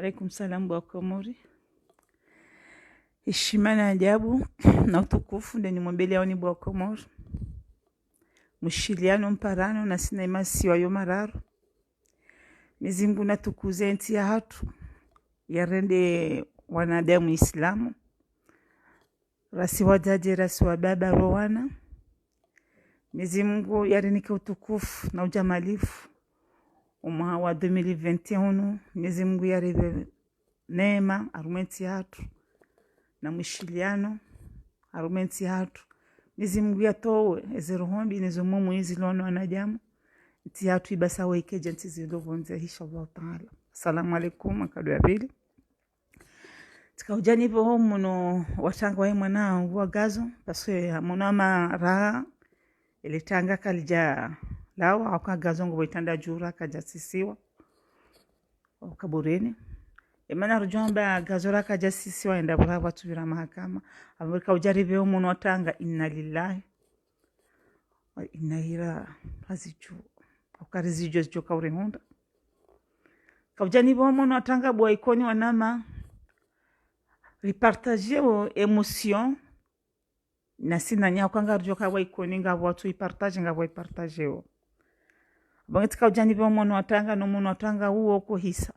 Alaikum salam bwa Komori. Heshima na ajabu na utukufu ndani mwambele yao ni bwa Komori. Mushiliano mparano na sina imasi wa yomararu. Mizimgu na tukuze enti ya hatu. Yarende wanadamu Islamu. Rasi wadaje, rasi wa baba rowana. Mizimgu yarenike utukufu na ujamalifu. Umaha wa 2021 mizimgu yarebe neema arumenti hatu. Na mushiliano arumenti hatu. Mizimgu ya towe ezerohombi nezomumu hizi lono anajamu. Nti hatu ibasa waikeja nti zilovonze inshallah ta'ala. Assalamu alaikum akadu ya pili. Tika ujani hivyo homu no watanga wa mwana wa gazo. Paswe mwana ama raha ilitanga kalija lawa waka gazo ngo waitanda jura kajasisiwa wakabureni. Emana rujomba gazora kajasisiwa enda brava tubira mahakama. Amerika ujaribe homu no watanga inna lillahi wa inna ila haziju. Ukarizijo zijo kauri honda. Kaujani hivyo homu no watanga buwa ikoni wanama ripartager o emotion na sina nya kwanga rjoka wa ikoni nga watu ipartage nga wa ipartage o bangati ka ujani bo mono atanga no mono atanga huo ko hisa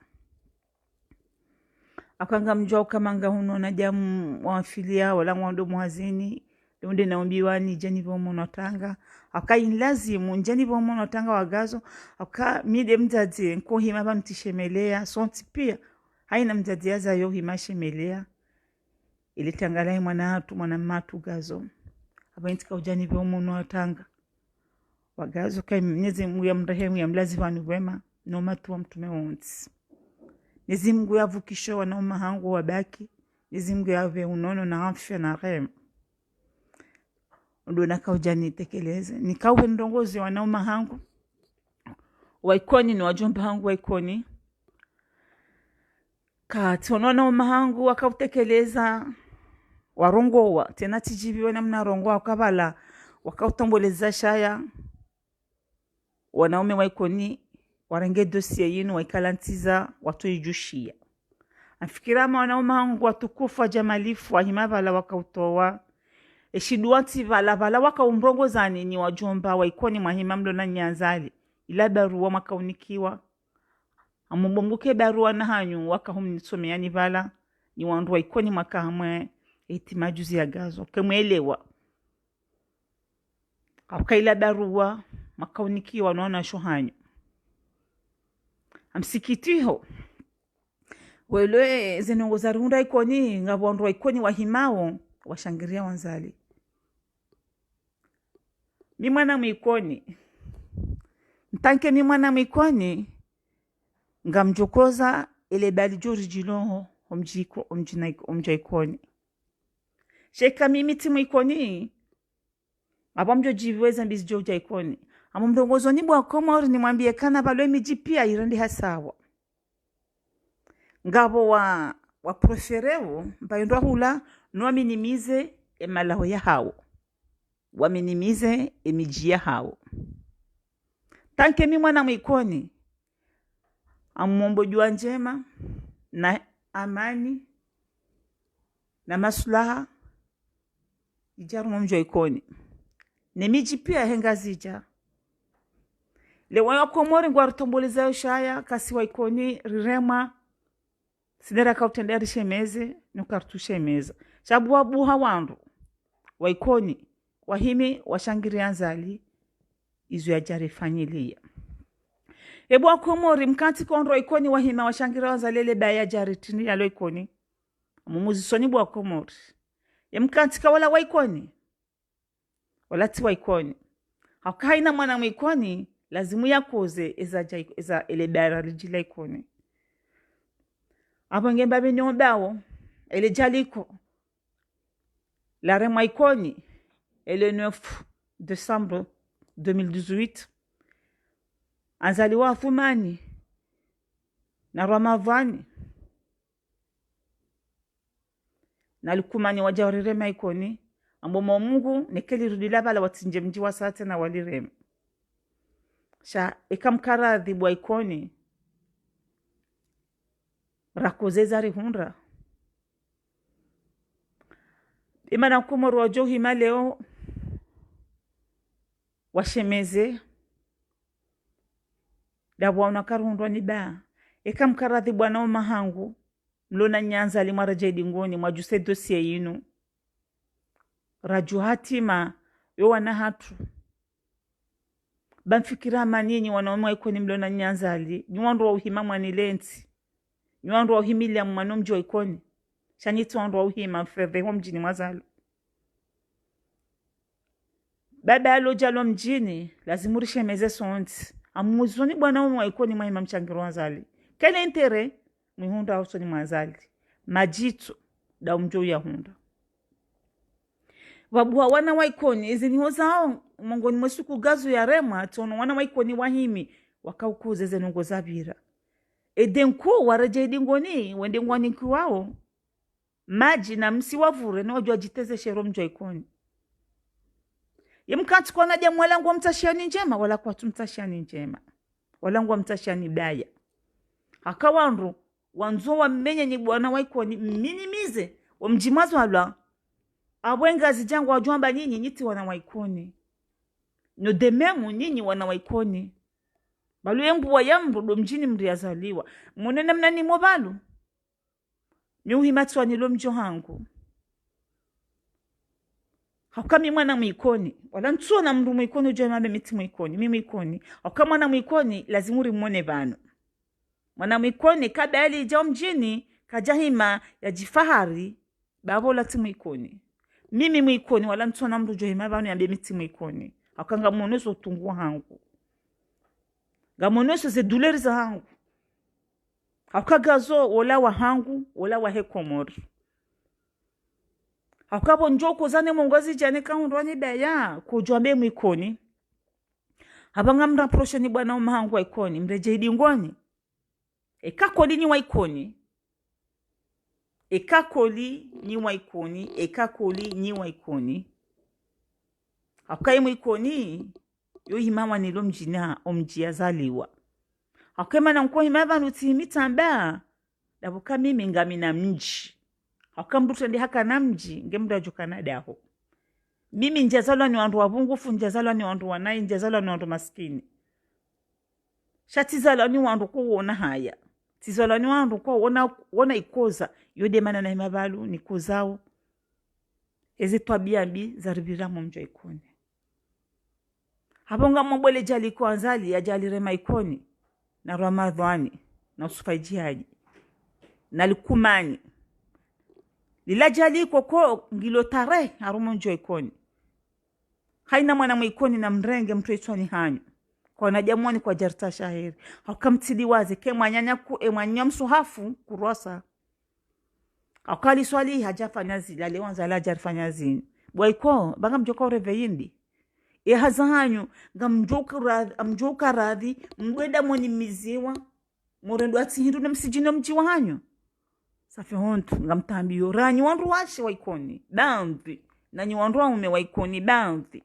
akanga mjwa kama nga huno na jamu wa filia wala ngondo muhazini ndio naombiwa ni jani bo mono atanga akainlazimu njani bo mono atanga wagazo aka mide mtadi ko hima bamtishemelea sonti pia haina mtadi yaza yo hima shemelea ilitangala mwana matu gazo abaintika ujani vyo mono atanga wagazo kai mnyezi Mungu ya mrehemu ya mlazi vanu wema no matu wa mtume wonsi Mwenyezi Mungu yavukisho wana mahangu wabaki Mwenyezi Mungu yave unono na afya na rehema ndo naka ujani tekeleze nikawe ndongozi wana mahangu waikoni ni wajomba hangu waikoni katonona mahangu wakautekeleza warongowa tena tijibiwe namna rongowa kabala wakautomboleza shaya wanaume waikoni warenge dossier yinu waikalantiza watu ijushia afikirama wanaume wangu watukufu jamalifu wahimabala wakautowa eshiduanti vala wakaumrongoza ni wajomba waikoni mwahimamlo na nyanzali ila barua makaunikiwa amubonguke barua na hanyu wakahumnisomeani vala ni wandu waikoni makahamwe eti majuzi ya gazo kemwelewa akaila barua makaunikiwa wanaona shohanyu amsikitiho wele zenongoza runda ikoni ngabondu ikoni wahimao washangiria wanzali mi mwana mwikoni ntanke mi mwana mwikoni ngamjokoza ile bali jori jiloho omjaikoni sheka mimi timu ikoni abamjo jiweza mbizi joja ikoni amumrongozo ni bwa Komori ni mwambie kana balwe miji pia irandi hasawa ngabo wa prefereo mbayondwa hula no minimize emalaho ya hao wa minimize emiji ya hao tanke mimi mwana mwikoni amombo jua njema na amani na maslaha ijaru mumjo ikoni nemiji pia henga zija lewa ya Komori ngwa rutomboleza shaya kasi wa ikoni rirema sidera kautendea rishemeze nukartushe meza shabu wabuha wandu wa ikoni wahimi washangiria nzali izu ya jari fanyilia Ebu wa Komori mkanti kondro ikoni wahima washangira wazalele baya jaritini yalo ikoni. Mumuzi soni bu wa Komori. Mkanti kawala wa ikoni. Walati wa ikoni. Hakaina mwana mwikoni lazimu ya koze eza ele baya rijila ikoni. Apo ngemba binyobawo ele jaliko. La rema ikoni ele 9 décembre 2018 Anzaliwa Thumani na Ramadhani na likumani wajawarirema ikoni ambomo Mungu nekeli rudila bala watinje mji wa sate na walirema sha ikamkaradhi bwa ikoni rakozeza rihundra imana kumoro wajo hima leo washemeze dabwana karundwa ni ba eka mkaradhi bwana mahangu mlona nyanza alimara jadi ngoni mwajuse dossier yinu raju hatima yo wana hatu bamfikira manini wanaume iko ni mlona nyanza ali nywandu wa uhima mwani lenti nywandu wa uhimilia mwano mjo ikoni shanitu wandu wa uhima mfeve ho mjini mwazalo baba alojalo mjini lazimurishe meze sonti amuzoni bwana umwe ikoni mwa mchangiro wazali kele intere mwihunda usoni mwazali majito da mjo ya hunda wabuwa wana waikoni izini hozao mongoni mwesuku gazu ya rema tono wana waikoni wahimi wakaukuze zenongo zabira edenku waraje dingoni wende ngwani kuwao maji na msi wavure na wajua jiteze shero mjo ikoni yemkati kwa nadia mwalangu wa mtashiani njema wala kwa tumtashiani njema walangu wa mtashiani daya hakawandu wanzo wa mmenye ni bwana waikoni minimize wa mjimazo ala abwenga zijangu wajuamba nyinyi nyiti wana waikoni no dememu nyinyi wana waikoni balu yembu wa yambu do mjini mriazaliwa munene mnani mobalu nyuhimatwa nilo mjo hangu hakami mwana mwikoni wala ntuo na mndu mwikoni ujua mabe miti mwikoni mimi mwikoni hakama mwana mwikoni lazimuri mwone bano mwana mwikoni kabali ijao mjini kajahima ya jifahari babo lati mwikoni mimi mwikoni wala ntuo na mndu ujua mabano ya miti mwikoni hakanga mwoneso utungu hangu ga mwoneso ze duleri za hangu hakagazo wala wa hangu wala wa hekomori hakabo njoko zane mongozi jane kaundwani daya kujwambe mwikoni habanga mra proshoni bwana umahangu waikoni mreje idingoni ekakoli ni waikoni ekakoli ni waikoni ekakoli ni waikoni hakai mwikoni yo himama nilo mjina omjia zaliwa hakema na mko himava nutimitamba dabuka mimi ngamina mji hakambuto ndi haka namji ngemda jo Canada ho mimi njazalwa ni wandu wabungufu njazalwa ni wandu wanai njazalwa ni wandu maskini shatizalwa ni wandu kuona haya tizalwa ni wandu kwa wona ikoza yode mana na mabalu ni kuzao ezi twabia mbi zaribira mumjo ikoni habonga mbole jali kwanzali ya jali rema ikoni na Ramadhani na usufaijiaji na likumani lila jali koko ngilo tare harumo njo ikoni haina mwana mwikoni na mrenge mtu itwani hanyu kwa najamwani kwa jarta shahiri hakamtidi wazi ke mwanyanya ku mwanyamsu hafu kurosa akali swali hajafanya zile alianza la jarfanya zini boyko banga mjoko reveyindi hazahanyu ngamjoka radhi mweda mwoni miziwa murendo atihindu na msijino mji wanyu safi hontu ngamtambiyo ranyu wandu washe waikoni bandhi na nyi wandu waume waikoni bandhi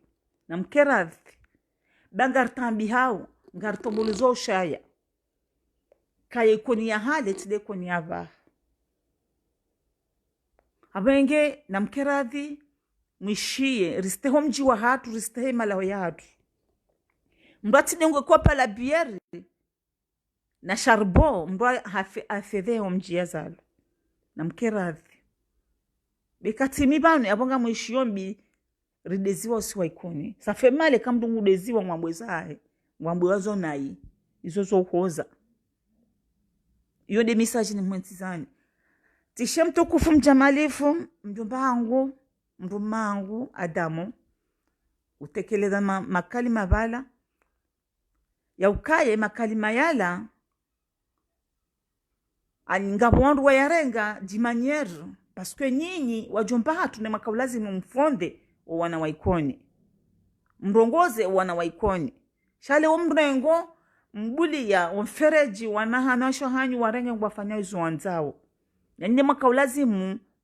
na mkeradhi bangartambi hao ngartobuluzo shaya kaya ikoni ya hale tide koni ya vaha abenge na mkeradhi mwishie risteho mji wa hatu ristehe malaho ya hatu mbati nengo kwa pala bieri na sharbo mbwa afetheho mji ya zalo na mkeradhi bekati mibanu abonga mwishiyombi rideziwa usiwa ikoni safe male kamdungu deziwa mwambwezahe mwambwewazo nai izo zo uhoza iyo de misaji ni mwentizani tishe mtukufu mjamalifu mjomba hangu mrumangu Adamu utekeleza makalima bala ya ukaye makalima yala aningabondu wa yarenga dimaniere parce que nyinyi wajomba hatu ne makaulazi mumfonde wana waikoni mrongoze wana waikoni shale omrengo mbuli ya mfereji wanahanasho hanyu warenge ngwafanya izo wanzao yani makaulazi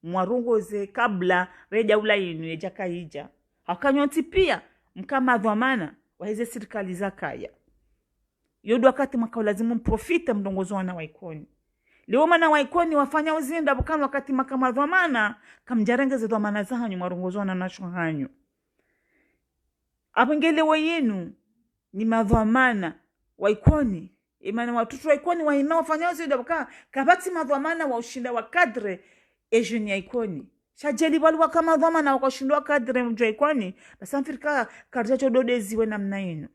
mwarongoze kabla reja ula yinu ejaka hija hakanyonti pia mkama dhamana waheze serikali za kaya yodo wakati makaulazi mprofite mrongozo wana waikoni leo mana waikoni wafanya uzinda bukana wakati makama dhamana kamjarengeze dhamana zanyu marongozona na shohanyu apengele wayenu ni madhamana waikoni imana watutu waikoni wahima wafanya uzinda bukana kabati madhamana wa ushinda wa kadre ejeni ya ikoni shajeli walu wakama dhamana wakashindwa kadre mjwa ikoni basa mfirika karja chododezi we namna inu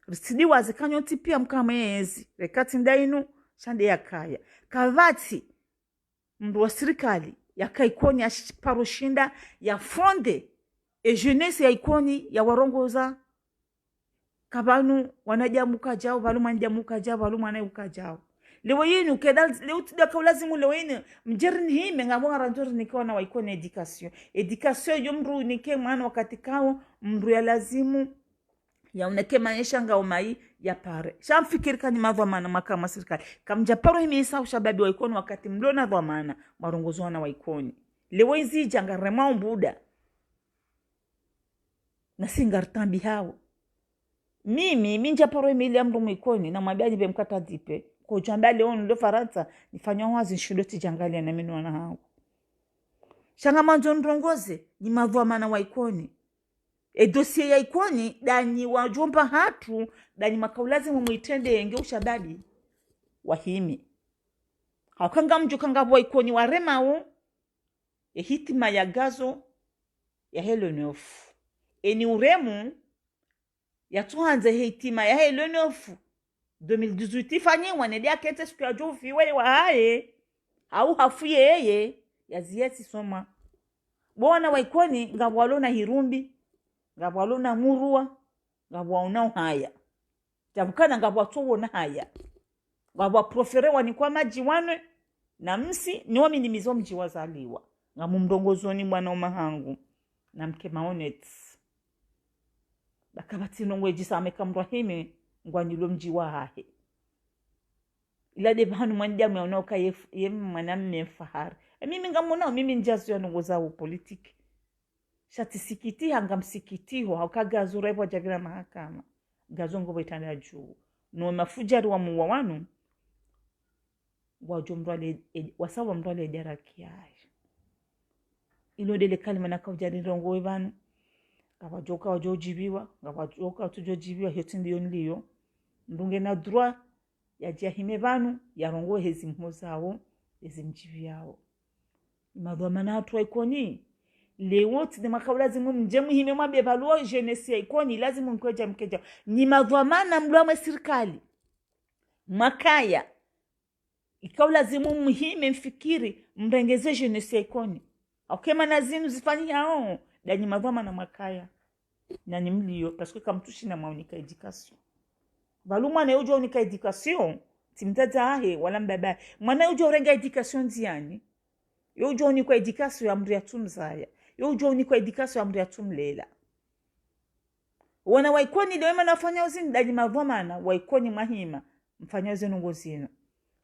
risidi wazikanyo tipia mkama yezi rekati ndainu shande ya kaya kavati mndu wa serikali ya kaikoni ya parushinda ya fonde e jeunesse ya ikoni ya warongoza kabanu wanajamuka jao balu manajamuka jao balu manayuka jao lewe yenu kedal leo tidaka lazimu lewe yenu mjerini hime ngabonga ranjori nikiwa na waikoni education yomru nike mwana wakati kao mru ya lazimu ya uneke maisha ngao mai ya pare shamfikiri kani madhamana makama serikali kamjaparo himi isa ushababi waikoni wakati mlona dhamana marongozwa na waikoni lewe hizi jangarema mbuda na singartambi hao mimi minjaparo himi ili amru mwikoni na mabiaji bemkata dipe kwa ujamba leo ndo Faransa nifanya wazi shudoti jangalia na minu wana hao shanga manjo ndrongoze ni madhamana waikoni dossier ya ikoni dani wajomba hatu dani makaulazi mumuitende yenge ushababi wahimi hakanga mju kanga wa ikoni waremao hitima ya gazo ya Helenof eni uremu ya tuanze hitima ya Helenof 2018 fanye wanedia kete siku ya jofi wewe wae au hafuye yeye ya zieti soma bona wa ikoni ngabwalona hirumbi ngabwalona murua ngabwaona haya tabukana ngabwatowona haya ngabwa proferewa ni kwa maji wane na msi ni wami ni mizo mji wazaliwa ngamumdongozoni mwana omahangu na mke maonet bakabati nongwe jisame kamrahimi ngwanilo mji wa hahe ila de banu mwandamu yaonoka yem mwanamme fahari mimi ngamona mimi njazo ya nongoza u politiki shati sikiti hanga msikitiho haukaga repo javira mahakama gazongo betana juu no mafujari wa muwa wanu wajomrwale wasawa mrwale darakiai ilo dele kalima na kaujari rongo wevanu ngawajoka wajojibiwa ngawajoka tujojibiwa heti ndiyo nliyo ndunge na droit ya jahime vanu ya rongo hezi mhozawo hezi mjivi yao madhamana hatu waikoni leo tide makabulazimu mjemu hime mwabie baluo jeunesse ya ikoni lazimu mkweja mkeja ni madhamana mluwa serikali makaya ikabulazimu muhime mfikiri mrengeze jeunesse ya ikoni akema nazinu zifanyi hao dani madhamana makaya na ni mlio parce que kamtushi na maunika education balu mwana ujo unika education timtata ahe wala mbaba mwana ujo renga education ziani ujo unika education ya mri atumzaya ujo unika education ya mri atumlela wana waikoni leo manafanya uzini dani madhamana waikoni mahima mfanya uzini ngozino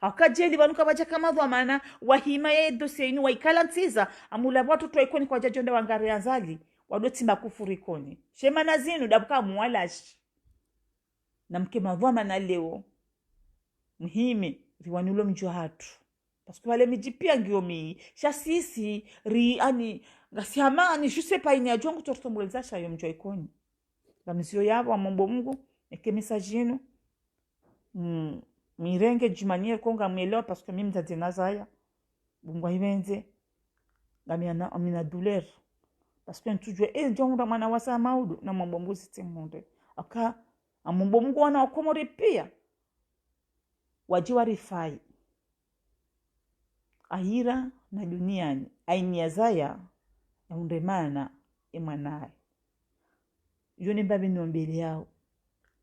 hakajeli banuka bacha kama dhamana wahima ye dossier inu waikala ntiza amula watu twaikoni kwa jajonda wangari anzali wadoti makufuri koni shema nazinu dabuka muwalashi na mke madhamana leo muhimi riwanulo mjwa hatu parce que wale mijipia ngiomi shasisi ri ani ngasiama ni je sais pas ini ajongo tortomboleza shayo mjwa ikoni ngamizio yabo amombo Mungu eke message yenu mirenge jumanier konga mwelewa parce que mimi mtadinazaya bungwa hivenze ngamiana amina douleur parce que ntujwe njongo mwana wasa maudu na mambo mbuzi timunde aka amombo Mungu wana okomore pia wajiwa rifai ahira na duniani aini azaya ya undemana emanaye yoni babi nombele yao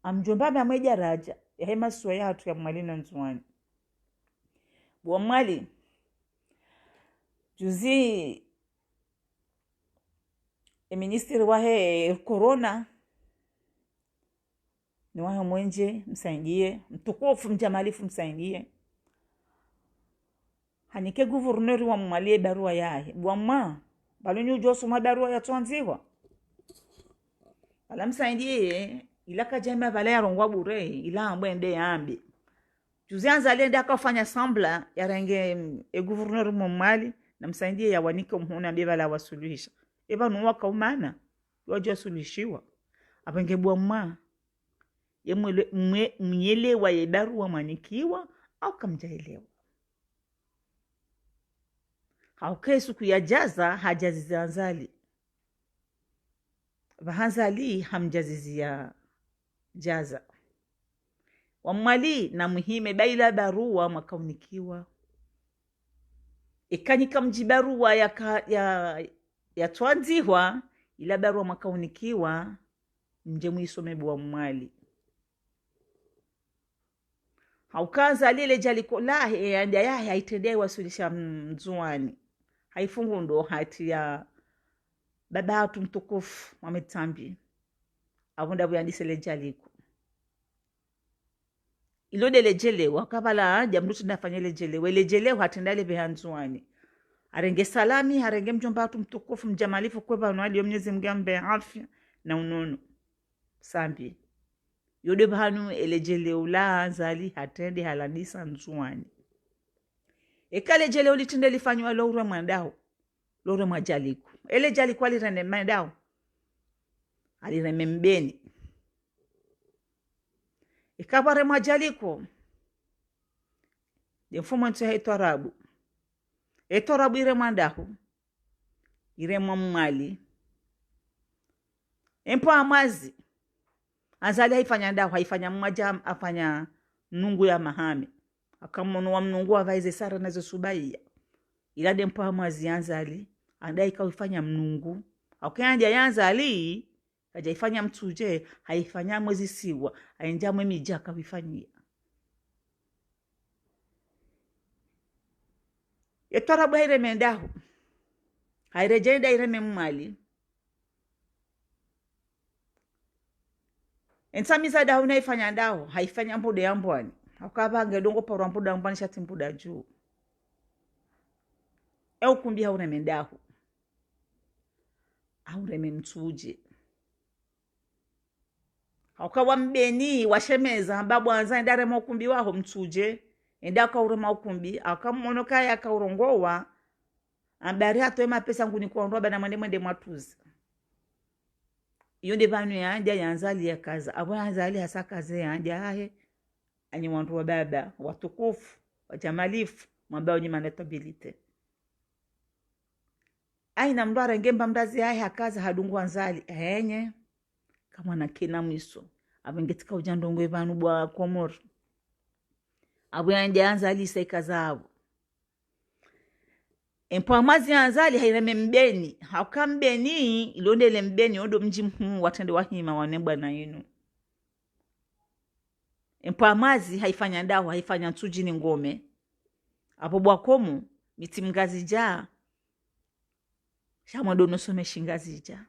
amjombabe amweja raja ya hema suwa ya hatu ya mwalina nzuwani buwa mwali juzi ministeri wahe corona ni wahe mwenje msaingie mtukufu mjamalifu msaingie hanike guvernori wa mwalie barua yahe buwa mwa baluni ujosu mwa barua ya tuanziwa ala msaingie ilaka jema vale ya rongwa bure ila ambwende yambi juzi anzali nda akafanya sambla ya renge gouverneur momali na msaidie ya wanike mhuna beba la wasuluhisha eba nuwa kaumana wajua suluhishiwa apangebwa mma mnyelewa yebarua mwanikiwa au kamjaelewa haukesu kuyajaza hajazizi anzali vahanzali hamjazizia jaza wamwali na muhime baila barua makaunikiwa ikanyika mjibarua ya twanziwa ila barua makaunikiwa nje mwisomebu wa mwali haukaza lile jaliko lahe yanda yahe haitendei wasulisha mzuani haifungu ndo hati ya baba atu mtukufu Mohamed Tambi abunda buyandisele jaliko ilode lejelewa kabala jamrutu nafanya lejelewa hatendale behanzuani arenge salami arenge mjomba atu mtukufu mjamalifu kweba nwali Mwenyezi Mungu ambe afya na unono sambi yode bahanu elejelewa la zali hatende haladisa nzuani ekale jeleo litinde lifanywa lore mwandao lore mwajaliko ele jaliko alirene mwandao alirene mbeni ikabare mwajaliko de mfumo nse etorabu ire mwandao ire mwamwali empo amazi azali haifanya ndao haifanya mwaja afanya nungu ya mahame akamono wa mnungu wa vaize sara nazo subaiya ila dempo amazi yanzali andai kaifanya mnungu akanja yanzali kaja ifanya mtuje haifanya mwezi siwa ainja mwemi jaka wifanyia yetara bwaire mendahu hairejenda ire memali ensamiza dahu na ifanya ndaho haifanya mpude yambwani akabange dongo porwa mpuda mbani shati mpuda juu kumbi haure mendahu haure mtuje haukawa mbeni washemeza babu anza ndare maukumbi waho mtuje endaka ure maukumbi akamonoka yakaurongowa ambari atoema pesa nguni kuondoa bana mwende mwatuzi yonde banu yanja yanzali ya kaza abo yanzali hasa kaze yanja hahe ani wandu wa baba watukufu wajamalifu mwambao ni manetabilite aina mdwara ngemba mdazi hahe hakaza hadungu anzali enye kama na kina mwiso abengetika ujandongwe banu bwa Komoro abo yanja yanzali sekaza abo empo amazi yanzali haireme mbeni haukambeni ilondele mbeni odo mji mhu watende wahima wanebwa na yinu empo amazi haifanya ndaho haifanya ntuji ni ngome apo bwakomu miti mgazi ja shamwado nosome shingazi ja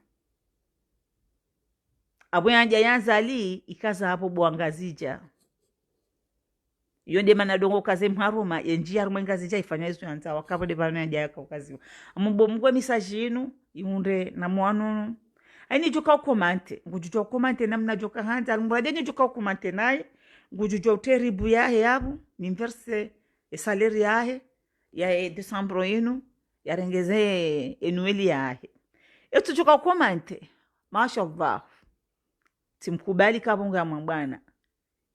abo yanja yanzali ikaza hapo bwangazi ja yonde manadongo kaze mharuma yenjia rumwengazi ja ifanya izo yanza wakabode bana yanja yakazi ambo mgwe misajinu yunde na mwanu aini joka ukomante ngujujo ukomante namna joka handa almurade ni joka ukomante naye ngujujo uteribu yahe yabu nimverse salaire yahe ya December yenu yarengeze enueli yahe eto joka ukomante mashallah timkubali kabunga mwambana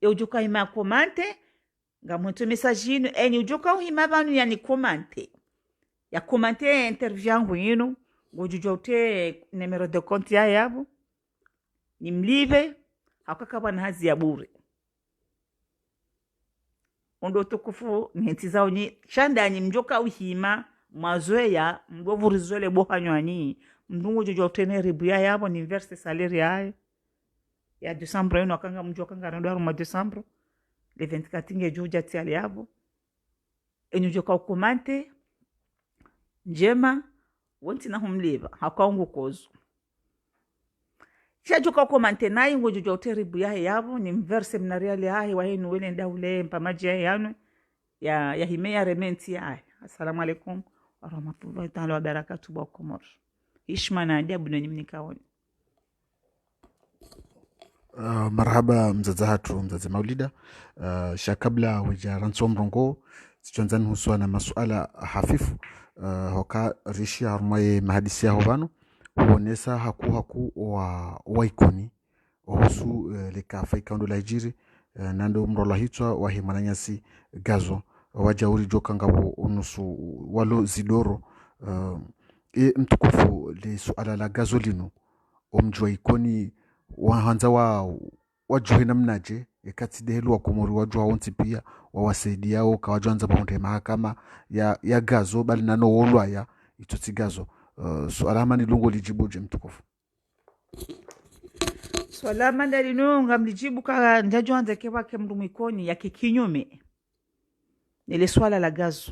ujuka ima komante nga mwentu message eni ujuka uhima banu yani komante ya komante interview yinu ngujujwa ute numero de compte ya yabo nimlive hakakaba na hazi ya bure ondo tukufu ntiza oni shanda ni mjoka uhima mazoea mbovurizole bohanywani mndungu jujwa ute ribu ya yabo ni verse salaire ya December yenu akanga mjoka ngaro ma December le 24 nge juja tiali yabo enyujoka ukomante njema wonti na humliva hakaungu kozo chajuka ukomante nayi ngujujo teribu yahe yabo ni mverse mnariali yahe wa hinu wele ndaule mpamaji yahe yanu ya himeya rementi yahe. Assalamu alaikum wa rahmatullahi ta'ala wa barakatuh wa Komoro. Hishma na adabu na nimnikaoni. Marhaba mzazi hatu mzazi Maulida. Shakabla wija ranso mrongo sichonzani huswa na masuala hafifu hoka rishi harumaye mahadisi yaho bano huonesa haku wa ikoni ohusu leka faikando la hijiri nando mrola hitwa wahimananyasi gazo wajauri joka ngabo unusu walo zidoro mtukufu li suala la gazo linu omjwa ikoni wahanza wajuhe namnaje ekati dehelu wakomori wajua wonti pia wawasaidia o kawajanza baunde mahakama ya gazo bali nano wolwa ya itoti gazo suala hamani lungo lijibuje mtukufu swala mandali nunga mlijibu ka ndajo anza kewa ke mndu mwikoni ya kikinyume ile swala la gazo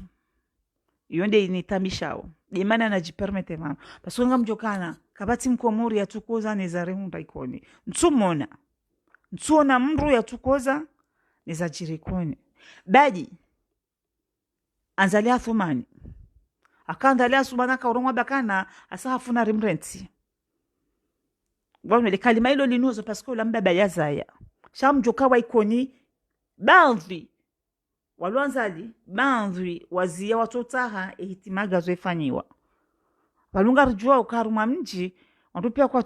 yonde initambishao dimana najipermete mama pasonga mjokana kabati mkomori yatukoza nezare hunda ikoni ntsumona mndu yatukoza nezajiri ikoni baji anzalia thumani akandalia subana kaurongwa bakana asahafuna rimrenti le kalima hilo linozo paske ulamba bayazaya shamjoka wa ikoni bandhi walwanzali bandhi wazia watotaha ehitimaga zoefanyiwa walunga rujua ukaruma mji watupia kwa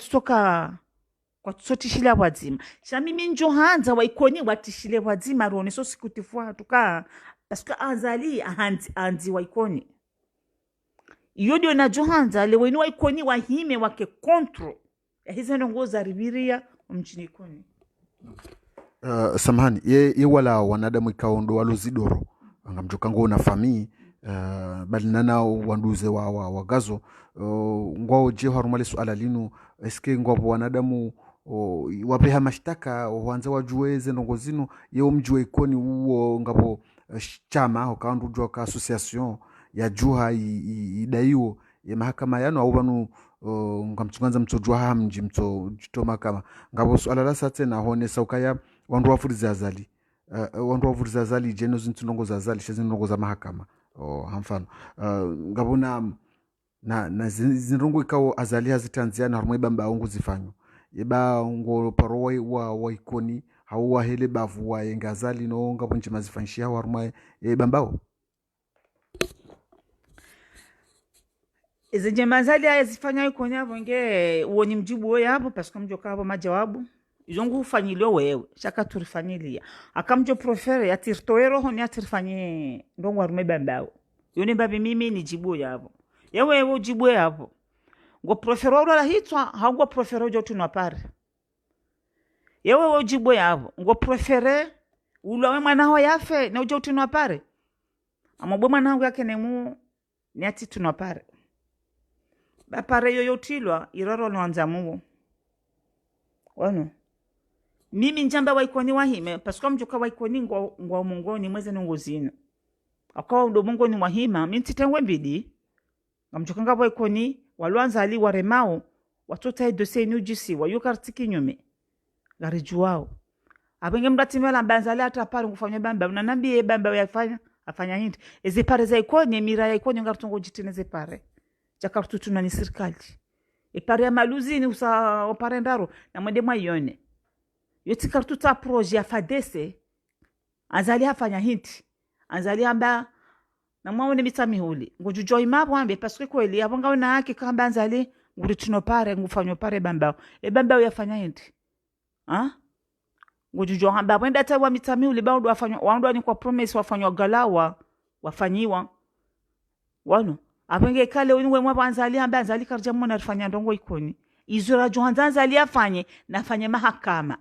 tutotishile wadzima shamimi njo hanza wa ikoni watishile wadzima rone so sikutifua tuka paske anzali anzi wa ikoni iyo ndio na johanza le wenu wa ikoni wahime wake kontro hizo ndo za ribiria mchini ikoni. Samahani ye wala wanadamu ikaondo walozidoro ngamjokango na famii bali nana wanduze wa gazo ngwao je harumale suala linu eske ngwao wanadamu wapeha mashtaka wanza wajueze ndongo zinu ye mjue ikoni uo ngapo chama hokandu jwa ka association ya juha idaiwo ya mahakama yano au banu ngamtsunganza mtsojwa hamji mto mahakama ngabo suala la satena hone saukaya wandu wafuriza azali jeno zintunongo za azali shezinongo za mahakama hamfano ngabona na zinrongo ikawo azali hazitanziana harumwe bamba ongu zifanyo yeba ngo paroi wa ikoni hauwa hele bavu wa engazali no ngabo njima zifanshia harumwe bambao izi njemazali azifanya ikoni hapo nge uoni mjibu wewe hapo paske mjoka hapo majawabu izongu ufanyilio wewe shaka turifanyilia akamjo profere ya tirtoero honi ya tirifanye ndongo warume bambao yoni babi mimi ni jibu yabo yewe ujibu yabo ngo profere wala hitwa haungo profere ujo tunapare yewe ujibu yabo ngo profere ulawe mwana ho yafe na ujo tunapare amabwe mwana wangu yake nemu ni ati tunapare bapare yoyotilwa iroro nwanza muwo wano mimi njamba wa ikoni wahime pasko mjoka wa ikoni ngwa mungoni mweze nunguzino akawa ndo mungoni wahima mintitengwe mbidi ngamjoka nga wa ikoni walwanza ali waremao watota edose ni ujisi wa yuka artiki nyume garijuwao abenge mdatimela mbanzali hata pari ngufanya bamba unanambie bamba yafanya afanya hindi eze pare za ikoni mira ya ikoni ngartungo jitineze pare chakartutuna ni serikali pare ya maluzini usa opare ndaro na mwende mwayone yoti kartuta proje ya fadese anzali hafanya hinti anzali amba na mwaone mitamihuli ngojujo imabo ambe paske kweli abonga una haki kamba anzali nguri tunopare ngufanyo pare bambao bambao yafanya hinti ngojujo amba wenda tawa mitamihuli baado wafanywa wando ni kwa promise wafanywa galawa wafanyiwa wano abenge kale unwe mwa anzali amba anzali karja mwana rifanya ndongo ikoni izura johanza anzali afanye nafanye mahakama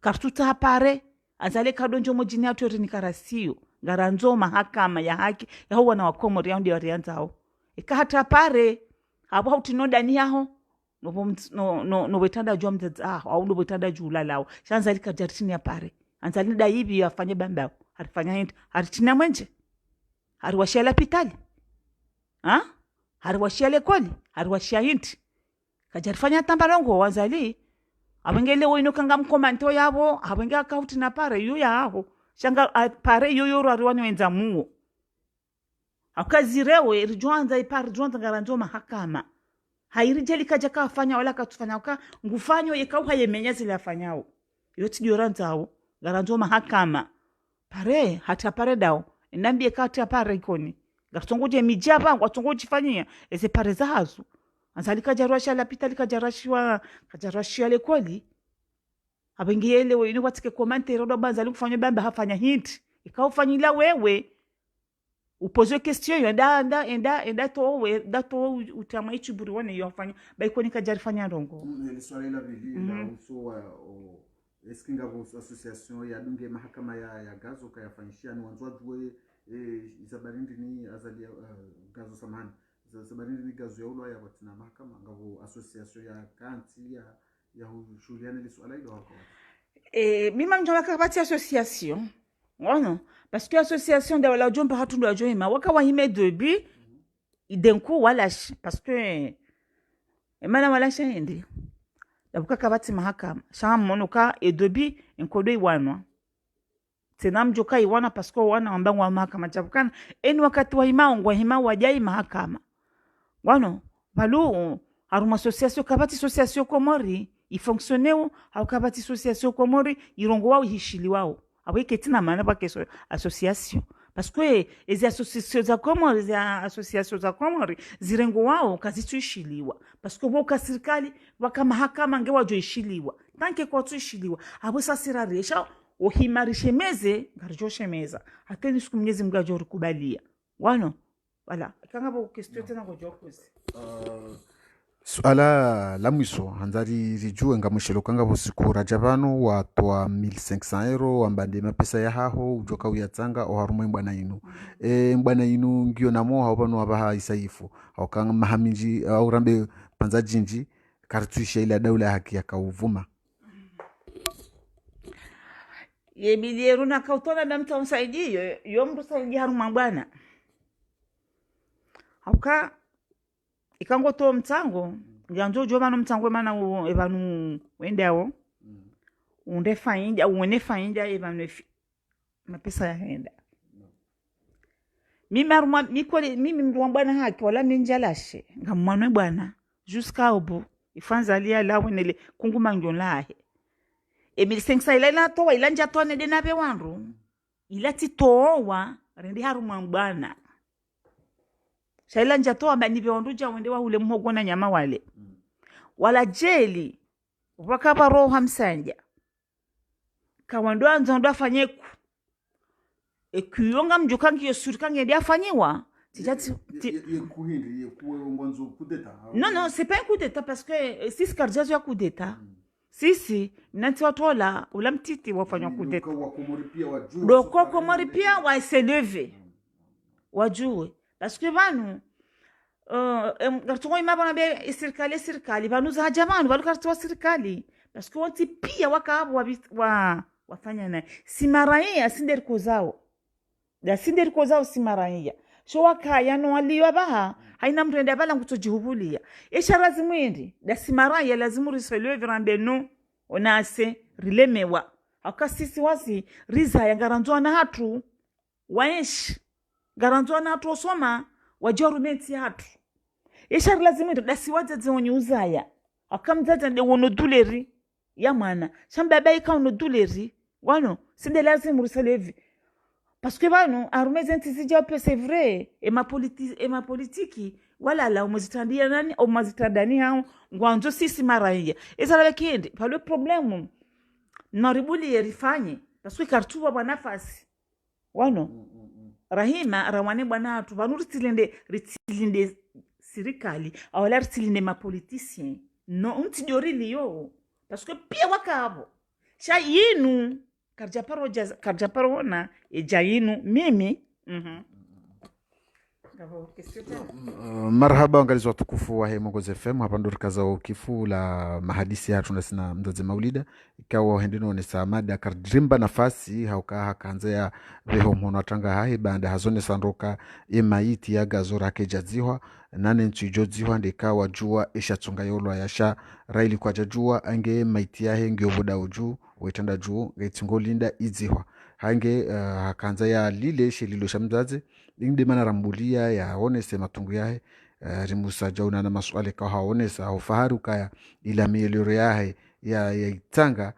kartuta hapare azale kadonjo mojini atu yote nikarasiyo ngaranzo mahakama ya haki ya huwa na wakomori ya hundi ya rianzao hata hapare hapo hautinoda ni yaho no wetanda jua mzazi au no wetanda juu lalao shanzali kajaritini hapare anzali da hivi ya fanye bambao harifanya hindi haritina mwenje hariwashia lapitali hariwashia lekoli hariwashia hindi kajarifanya tambarongo wanzali abengele wino kanga mkomanto yabo abenge akauti na pare yu yaho shanga pare yu yoro ariwani wenza muo akazirewe rijuanza ipare rijuanza ngaranzo mahakama hairije likaja kafanya wala katufanya ka ngufanyo yekau hayemenya zile afanyao yoti joranzao garanzo mahakama pare hata pare dao ndambie kati apare ikoni gatongoje mijaba ngatongoje fanyia eze pare zahazu anzalika jarwasha lapita likajarashwa kajarashia le kweli abengiyele we ni watike commentaire ndo banza likufanya bamba hafanya hint ikaufanyila wewe upoze question yo enda to utama ichiburi wane yo fanya baiko nikajarifanya ndongo ile swali la vili la uso eskinga vos association ya dunge mahakama ya gazo kayafanyishia ni wanzwa duwe isabarindi ni azalia gazo samani isabarindi ni gazo ya ulo ya watina mahakama ngavo association ya kanti ya Juliana ile swala ile wako mima njoma kabati association ngono parce que association de wala jomba hatundu ya joima waka wahime debi idenku wala parce que emana wala shindi dabuka kabati mahakama shama monoka edobi enkodo iwanwa tena mjoka iwana parce que wana ambangwa mahakama jabukana eni wakati wa hima wajai mahakama wano balu haruma association kabati association komori ifonctionneu au kabati association komori irongo wao hishili wao aweke tina maana ba keso association parce que ezi association za komori za association za komori zirengo wao kazituishiliwa parce que boka serikali waka mahakama ngewa joishiliwa tanke kwa tuishiliwa abo sasira resha ohimarishe meze ngarjoshe meza hateni siku mnyezi mgajo rukubalia wano wala kanga bo question tena kwa jokozi suala la mwiso hanzari rijue nga mwishelo kanga busiku rajabano watwa 1500 euro ambande mapesa ya haho ujoka uyatsanga oharumwe mbwana inu mbwana inu ngio namo haupano abaha isaifu haukanga mahaminji au rambe panza jinji kartuisha ila daula haki ya kauvuma yebileru na kautona na mtu msaidi yo mtu saidi haruma mbwana hauka ikango to mtango nganjo jo bano mtango mana ebanu wendawo unde fainja uone fainja ebanu mapesa ya henda mimi mru bwana haki wala minjalashe ngamwanwe bwana jusqu'à obo ifanza lia la wenele kunguma ngolahe 1500 ila na to ila nja to ne de nabe wanru ila ti towa rendi haruma bwana shaila njato abani beonduja wende wa ule mhogona nyama wale wala jeli wakapa roho msanja kawando anza ndo afanyeku ekuyonga mjukangi yosurkangi ndi afanyiwa tijati kuhindi yekuwe ngonzo kudeta non c'est pas un coup d'état parce que si karjazo ya coup d'état sisi nanti watola ula mtiti wafanywa coup d'état doko komori pia wa se lever wajue parce que banu gartungo imabana be serikali banu za jamani balu kartuwa serikali parce que wanti pia wakaabo wafanya na simaraia sinderi kozao da sinderi kozao simaraia so wakaya no aliwa baha haina mtu enda bala kutojihubulia esha lazima ndi da simaraia lazima riselwe virambe no onase rilemewa akasisi wasi riza ya garanzwa na hatu waesh garanzwa na hatu osoma wajorumenti hatu esha lazima da siwaje zonye uzaya akamzaza de wono duleri ya mwana shamba bai ka wono duleri wano sinde lazima riselevi parce que bano arumeze ntizija pe c'est vrai et ma politique wala la umazitandia nani au mazitandani hao ngwanzo sisi maraia ezala kindi pa le problème naribuli yerifanye parce que kartuwa bwana nafasi wano rahima rawane bwana atu banu ritilinde serikali awala ritilinde ma politicien no untijori liyo parce que pia wakabo sha yinu karjaparo na ejayinu mimi marhaba angalizo watukufu wa Hemongozi FM hapa ndo rikaza ukifu la mahadisi hatu nasina mzazi maulida ikawa hendino ni samada kardrimba nafasi hauka hakanza ya veho mhono atanga hae banda hazone sanroka maiti ya gazora kejaziwa nane nchijoziwa ndikawa jua isha tsunga yolo yasha raili kwa jajua ange maiti ya henge oboda uju wetanda juu gaitungo linda iziwa hange hakanza ya lile shililo shamzazi ingde mana rambulia ya onese matungu yahe rimusa jauna na maswali kwa haonesa au faharu kaya ila mielero yahe ya itanga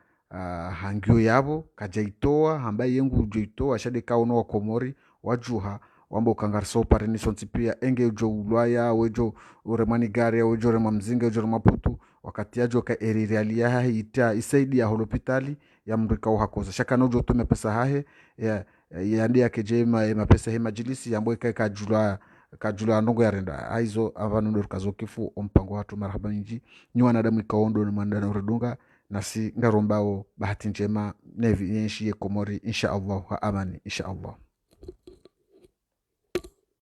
hangio yabo kajaitoa ambaye yengu ujoitoa shade kauno wa komori wajuha wamba ukangarisa upareni sonti pia enge ujo ulwaya wejo uremani gari ya wejo urema mzinga wejo urema putu wakati yajo ka eririali ya hahe ita isaidi ya holopitali ya mrika uhakoza shaka na ujo tume pesa hahe ya ndi ya kejema mapesa he majilisi ya mboe kajula ndongo ya renda haizo avanu ndo kazo kifu ompango watu marhaba nji nyua na damu ikaondo ni mandana uredunga nasi ngarombao bahati njema nevi yenshi ye komori insha Allah ha amani insha Allah.